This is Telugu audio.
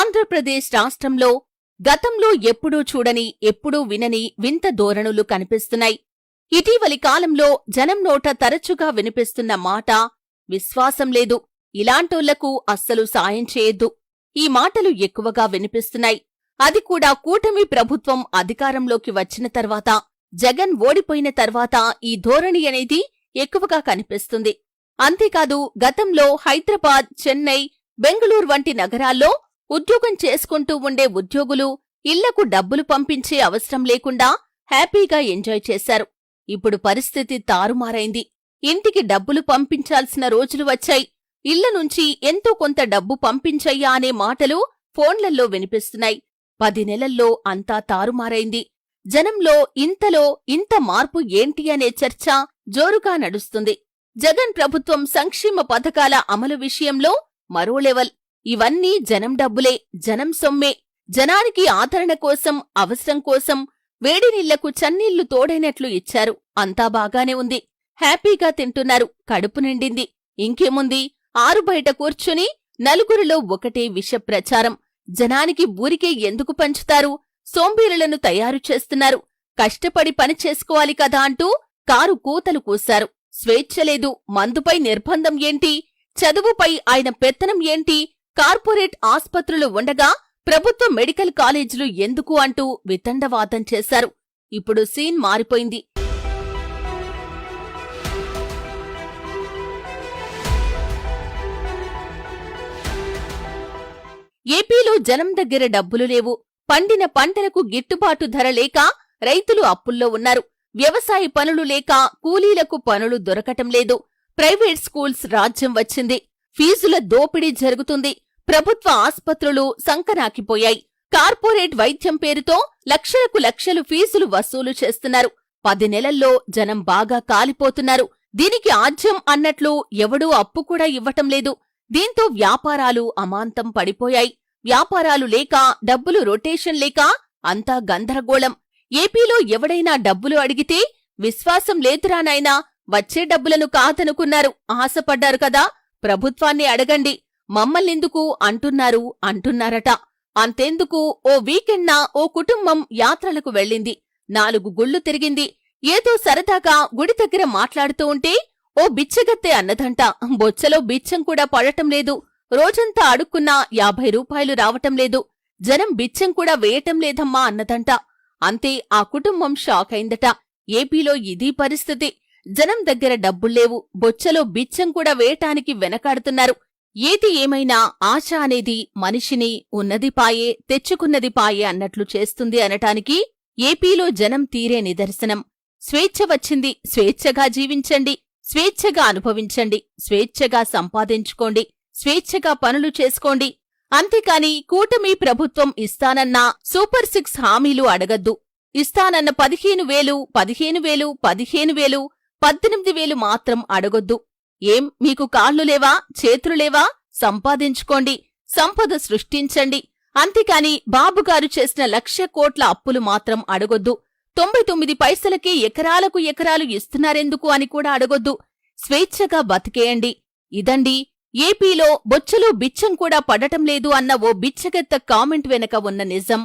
ఆంధ్రప్రదేశ్ రాష్ట్రంలో గతంలో ఎప్పుడూ చూడని ఎప్పుడూ వినని వింత ధోరణులు కనిపిస్తున్నాయి. ఇటీవలి కాలంలో జనం నోట తరచుగా వినిపిస్తున్న మాట విశ్వాసం లేదు, ఇలాంటోళ్లకు అస్సలు సాయం చేయొద్దు. ఈ మాటలు ఎక్కువగా వినిపిస్తున్నాయి. అది కూడా కూటమి ప్రభుత్వం అధికారంలోకి వచ్చిన తర్వాత, జగన్ ఓడిపోయిన తర్వాత ఈ ధోరణి అనేది ఎక్కువగా కనిపిస్తుంది. అంతేకాదు గతంలో హైదరాబాద్, చెన్నై, బెంగుళూరు వంటి నగరాల్లో ఉద్యోగం చేసుకుంటూ ఉండే ఉద్యోగులు ఇళ్లకు డబ్బులు పంపించే అవసరం లేకుండా హ్యాపీగా ఎంజాయ్ చేశారు. ఇప్పుడు పరిస్థితి తారుమారైంది. ఇంటికి డబ్బులు పంపించాల్సిన రోజులు వచ్చాయి. ఇళ్ల నుంచి ఎంతో కొంత డబ్బు పంపించయ్యా అనే మాటలు ఫోన్లల్లో వినిపిస్తున్నాయి. 10 నెలల్లో అంతా తారుమారైంది. జనంలో ఇంతలో ఇంత మార్పు ఏంటి అనే చర్చ జోరుగా నడుస్తుంది. జగన్ ప్రభుత్వం సంక్షేమ పథకాల అమలు విషయంలో మరో లెవెల్. ఇవన్నీ జనం డబ్బులే, జనం సొమ్మే. జనానికి ఆదరణ కోసం, అవసరం కోసం వేడినీళ్లకు చన్నీళ్లు తోడైనట్లు ఇచ్చారు. అంతా బాగానే ఉంది. హ్యాపీగా తింటున్నారు. కడుపు నిండింది. ఇంకేముంది, ఆరు బయట కూర్చుని నలుగురిలో ఒకటే విష ప్రచారం. జనానికి ఊరికే ఎందుకు పంచుతారు? సోంబేరులను తయారు చేస్తున్నారు. కష్టపడి పని చేసుకోవాలి కదా అంటూ కారు కూతలు కూశారు. స్వేచ్ఛ లేదు, మందుపై నిర్బంధం ఏంటి, చదువుపై ఆయన పెత్తనం ఏంటి, కార్పొరేట్ ఆస్పత్రులు ఉండగా ప్రభుత్వ మెడికల్ కాలేజీలు ఎందుకు అంటూ వితండవాదం చేశారు. ఇప్పుడు సీన్ మారిపోయింది. ఏపీలో జనం దగ్గర డబ్బులు లేవు. పండిన పంటలకు గిట్టుబాటు ధర లేక రైతులు అప్పుల్లో ఉన్నారు. వ్యవసాయ పనులు లేక కూలీలకు పనులు దొరకటం లేదు. ప్రైవేట్ స్కూల్స్ రాజ్యం వచ్చింది. ఫీజుల దోపిడీ జరుగుతుంది. ప్రభుత్వ ఆస్పత్రులు సంకనాకిపోయాయి. కార్పొరేట్ వైద్యం పేరుతో లక్షలకు లక్షలు ఫీజులు వసూలు చేస్తున్నారు. 10 నెలల్లో జనం బాగా కాలిపోతున్నారు. దీనికి ఆజ్యం అన్నట్లు ఎవడూ అప్పు కూడా ఇవ్వటం లేదు. దీంతో వ్యాపారాలు అమాంతం పడిపోయాయి. వ్యాపారాలు లేక, డబ్బులు రొటేషన్ లేక అంతా గందరగోళం. ఏపీలో ఎవడైనా డబ్బులు అడిగితే విశ్వాసం లేదురా నాయనా, వచ్చే డబ్బులను కాదనుకున్నారు, ఆశపడ్డారు కదా, ప్రభుత్వాన్ని అడగండి, మమ్మల్నెందుకు అంటున్నారట. అంతెందుకు, ఓ వీకెండ్న ఓ కుటుంబం యాత్రలకు వెళ్ళింది. 4 గుళ్ళు తిరిగింది. ఏదో సరదాగా గుడి దగ్గర మాట్లాడుతూ ఉంటే ఓ బిచ్చగత్తె అన్నదంట, బొచ్చలో బిచ్చం కూడా పడటం లేదు. రోజంతా అడుక్కున్నా 50 రూపాయలు రావటం లేదు. జనం బిచ్చం కూడా వేయటం లేదమ్మా అన్నదంట. అంతే, ఆ కుటుంబం షాక్ అయిందట. ఏపీలో ఇదీ పరిస్థితి. జనం దగ్గర డబ్బుల్లేవు, బొచ్చలో బిచ్చం కూడా వేయటానికి వెనకాడుతున్నారు. ఏది ఏమైనా ఆశ అనేది మనిషిని ఉన్నది పాయే, తెచ్చుకున్నది పాయే అన్నట్లు చేస్తుంది అనటానికి ఏపీలో జనం తీరే నిదర్శనం. స్వేచ్ఛ వచ్చింది, స్వేచ్ఛగా జీవించండి, స్వేచ్ఛగా అనుభవించండి, స్వేచ్ఛగా సంపాదించుకోండి, స్వేచ్ఛగా పనులు చేసుకోండి. అంతేకాని కూటమి ప్రభుత్వం ఇస్తానన్న సూపర్ 6 హామీలు అడగద్దు. ఇస్తానన్న 15,000, 15,000, 15,000, 18,000 మాత్రం అడగొద్దు. ఏం మీకు కాళ్ళు లేవా, చేతులు లేవా? సంపాదించుకోండి, సంపద సృష్టించండి. అంతేకాని బాబుగారు చేసిన 1,00,000 కోట్ల అప్పులు మాత్రం అడగొద్దు. 99 పైసలకే ఎకరాలకు ఎకరాలు ఇస్తున్నారెందుకు అని కూడా అడగొద్దు. స్వేచ్ఛగా బతికేయండి. ఇదండి ఏపీలో బొచ్చలో బిచ్చం కూడా పడటం లేదు అన్న ఓ బిచ్చగెత్త కామెంట్ వెనక ఉన్న నిజం.